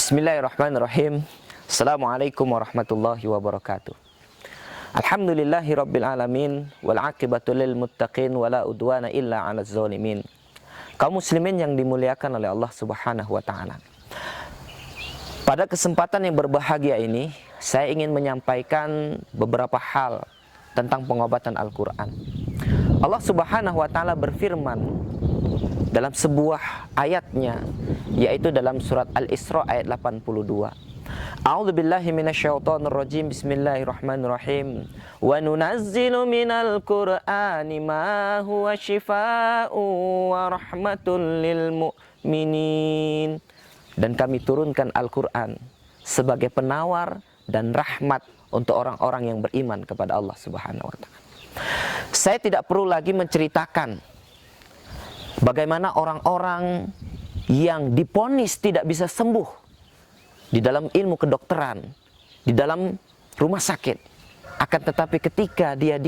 Bismillahirrahmanirrahim. Assalamualaikum warahmatullahi wabarakatuh. Alhamdulillahi rabbil alamin, wal aqibatu lil muttaqin, wala udwana illa 'alaz zalimin. Kaum muslimin yang dimuliakan oleh Allah Subhanahu wa taala. Pada kesempatan yang berbahagia ini, saya ingin menyampaikan beberapa hal tentang pengobatan Al-Qur'an. Allah Subhanahu wa taala berfirman dalam sebuah ayatnya, yaitu dalam surat Al-Isra ayat 82. A'udzu billahi minasyaitonir rajim. Bismillahirrahmanirrahim. Wa nunazzilu minal Qur'ani ma huwa syifaa'un wa rahmatul lil mu'minin. Dan kami turunkan Al-Qur'an sebagai penawar dan rahmat untuk orang-orang yang beriman kepada Allah Subhanahu wa taala. Saya tidak perlu lagi menceritakan bagaimana orang-orang yang divonis tidak bisa sembuh di dalam ilmu kedokteran, di dalam rumah sakit. Akan tetapi ketika dia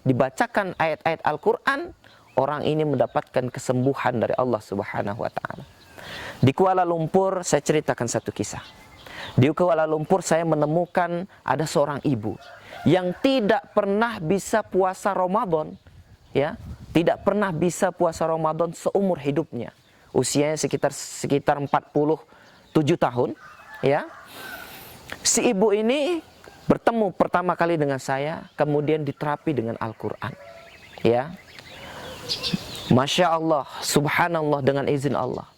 dibacakan ayat-ayat Al-Quran, orang ini mendapatkan kesembuhan dari Allah Subhanahu wa taala. Di Kuala Lumpur, saya ceritakan satu kisah. Di Kuala Lumpur saya menemukan ada seorang ibu yang tidak pernah bisa puasa Ramadan, ya. Tidak pernah bisa puasa Ramadan seumur hidupnya. Usianya sekitar 47 tahun, ya. Si ibu ini bertemu pertama kali dengan saya, kemudian diterapi dengan Al-Qur'an. Ya. Masya Allah, subhanallah, dengan izin Allah.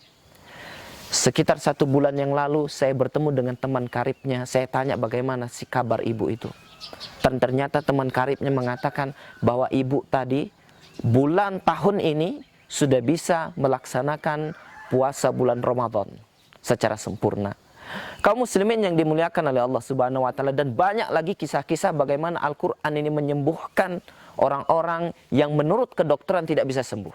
Sekitar 1 bulan yang lalu saya bertemu dengan teman karibnya. Saya tanya bagaimana si kabar ibu itu. Dan ternyata teman karibnya mengatakan bahwa ibu tadi bulan tahun ini sudah bisa melaksanakan puasa bulan Ramadan secara sempurna. Kaum muslimin yang dimuliakan oleh Allah Subhanahu wa taala, dan banyak lagi kisah-kisah bagaimana Al-Qur'an ini menyembuhkan orang-orang yang menurut kedokteran tidak bisa sembuh.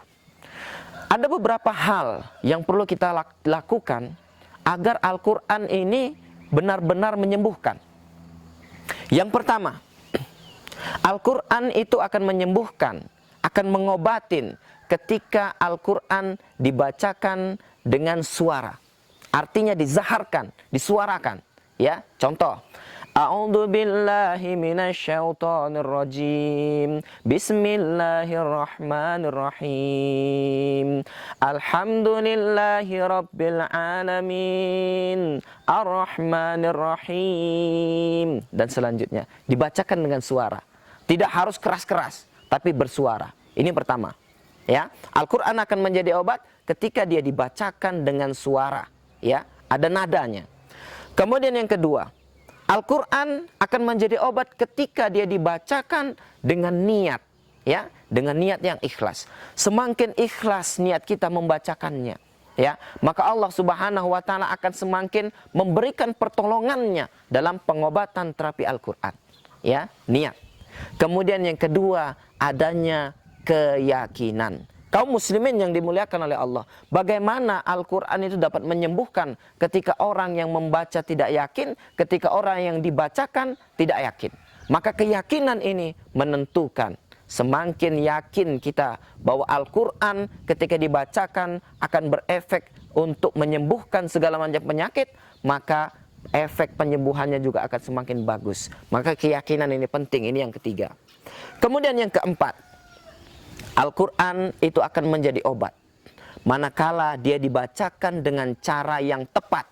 Ada beberapa hal yang perlu kita lakukan agar Al-Qur'an ini benar-benar menyembuhkan. Yang pertama, Al-Qur'an itu akan menyembuhkan, akan mengobatin ketika Al-Qur'an dibacakan dengan suara. Artinya dizaharkan, disuarakan. Ya, contoh. A'udzu billahi minasyaitonir rajim. Bismillahirrahmanirrahim. Alhamdulillahi rabbil alamin. Ar-Rahmanir-Rahim. Dan selanjutnya dibacakan dengan suara. Tidak harus keras-keras, tapi bersuara. Ini pertama. Ya, Al-Qur'an akan menjadi obat ketika dia dibacakan dengan suara, ya, ada nadanya. Kemudian yang kedua, Al-Qur'an akan menjadi obat ketika dia dibacakan dengan niat, ya, dengan niat yang ikhlas. Semakin ikhlas niat kita membacakannya, ya, maka Allah Subhanahu wa taala akan semakin memberikan pertolongannya dalam pengobatan terapi Al-Qur'an. Ya, niat. Kemudian yang kedua, adanya keyakinan. Kaum muslimin yang dimuliakan oleh Allah, bagaimana Al-Qur'an itu dapat menyembuhkan ketika orang yang membaca tidak yakin, ketika orang yang dibacakan tidak yakin. Maka keyakinan ini menentukan. Semakin yakin kita bahwa Al-Qur'an ketika dibacakan akan berefek untuk menyembuhkan segala macam penyakit, maka efek penyembuhannya juga akan semakin bagus. Maka keyakinan ini penting, ini yang ketiga. Kemudian yang keempat, Al-Qur'an itu akan menjadi obat manakala dia dibacakan dengan cara yang tepat.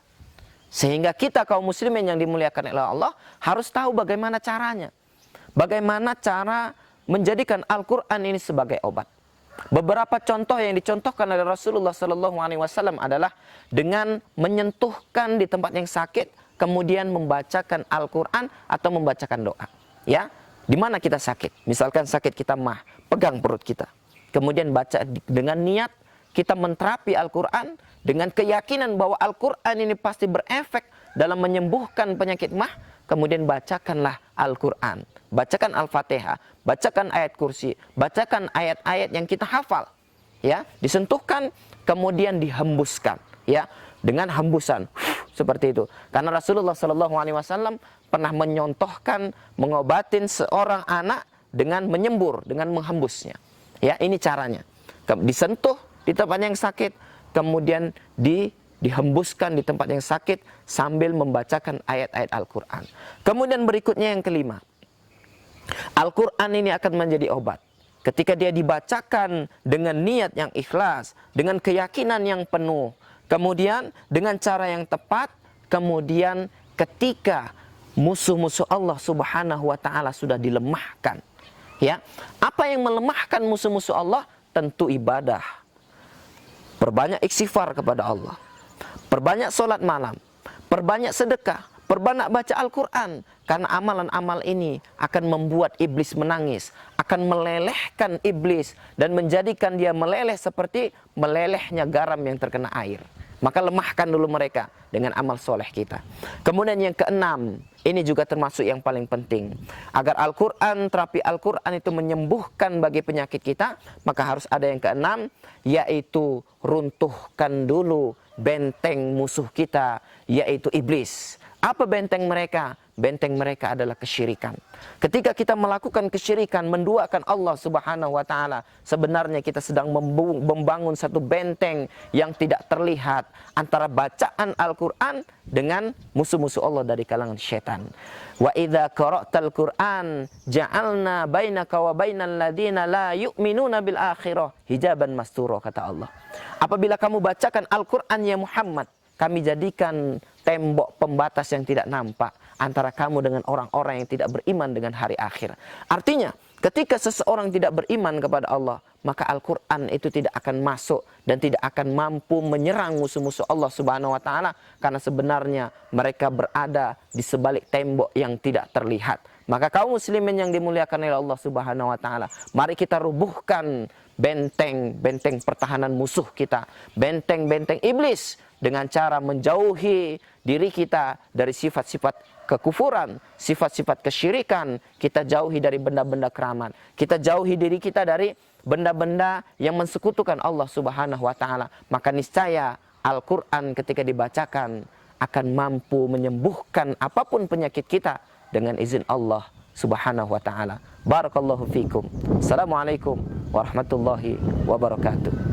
Sehingga kita kaum muslimin yang dimuliakan oleh Allah harus tahu bagaimana caranya. Bagaimana cara menjadikan Al-Qur'an ini sebagai obat. Beberapa contoh yang dicontohkan oleh Rasulullah SAW adalah dengan menyentuhkan di tempat yang sakit, kemudian membacakan Al-Qur'an atau membacakan doa. Ya, di mana kita sakit, misalkan sakit kita mah, pegang perut kita, kemudian baca dengan niat kita menterapi Al-Qur'an dengan keyakinan bahwa Al-Qur'an ini pasti berefek dalam menyembuhkan penyakit mah. Kemudian bacakanlah Al-Qur'an, bacakan Al-Fatihah, bacakan ayat kursi, bacakan ayat-ayat yang kita hafal, ya, disentuhkan kemudian dihembuskan, ya, dengan hembusan seperti itu. Karena Rasulullah SAW pernah menyontohkan mengobatin seorang anak dengan menyembur, dengan menghembusnya. Ya, ini caranya. Disentuh di tempat yang sakit, kemudian dihembuskan di tempat yang sakit sambil membacakan ayat-ayat Al-Quran. Kemudian berikutnya yang kelima, Al-Quran ini akan menjadi obat. Ketika dia dibacakan dengan niat yang ikhlas, dengan keyakinan yang penuh, kemudian dengan cara yang tepat, kemudian ketika musuh-musuh Allah Subhanahu wa taala sudah dilemahkan. Ya, apa yang melemahkan musuh-musuh Allah? Tentu ibadah. Perbanyak istighfar kepada Allah. Perbanyak solat malam. Perbanyak sedekah. Perbanyak baca Al-Quran. Karena amalan-amal ini akan membuat iblis menangis. Akan melelehkan iblis. Dan menjadikan dia meleleh seperti melelehnya garam yang terkena air. Maka lemahkan dulu mereka dengan amal soleh kita. Kemudian yang keenam, ini juga termasuk yang paling penting. Agar Al-Quran, terapi Al-Quran itu menyembuhkan bagi penyakit kita, maka harus ada yang keenam, yaitu runtuhkan dulu benteng musuh kita, yaitu iblis. Apa benteng mereka? Benteng mereka adalah kesyirikan. Ketika kita melakukan kesyirikan, menduakan Allah Subhanahu wa taala, sebenarnya kita sedang membangun satu benteng yang tidak terlihat antara bacaan Al-Qur'an dengan musuh-musuh Allah dari kalangan syaitan. Wa idza qara'tal Qur'an ja'alna bainaka wa bainal ladzina la yu'minuna bil akhirah hijaban mastura, kata Allah. Apabila kamu bacakan Al-Qur'an ya Muhammad, kami jadikan tembok pembatas yang tidak nampak antara kamu dengan orang-orang yang tidak beriman dengan hari akhir. Artinya, ketika seseorang tidak beriman kepada Allah, maka Al-Quran itu tidak akan masuk dan tidak akan mampu menyerang musuh-musuh Allah Subhanahu wa taala, karena sebenarnya mereka berada di sebalik tembok yang tidak terlihat. Maka kaum muslimin yang dimuliakan oleh Allah Subhanahu wa taala, mari kita rubuhkan benteng-benteng pertahanan musuh kita, benteng-benteng iblis, dengan cara menjauhi diri kita dari sifat-sifat kekufuran, sifat-sifat kesyirikan. Kita jauhi dari benda-benda keramat. Kita jauhi diri kita dari benda-benda yang mensekutukan Allah Subhanahu wa taala. Maka niscaya Al-Quran ketika dibacakan akan mampu menyembuhkan apapun penyakit kita dengan izin Allah Subhanahu wa taala. Barakallahu fikum. Assalamualaikum warahmatullahi wabarakatuh.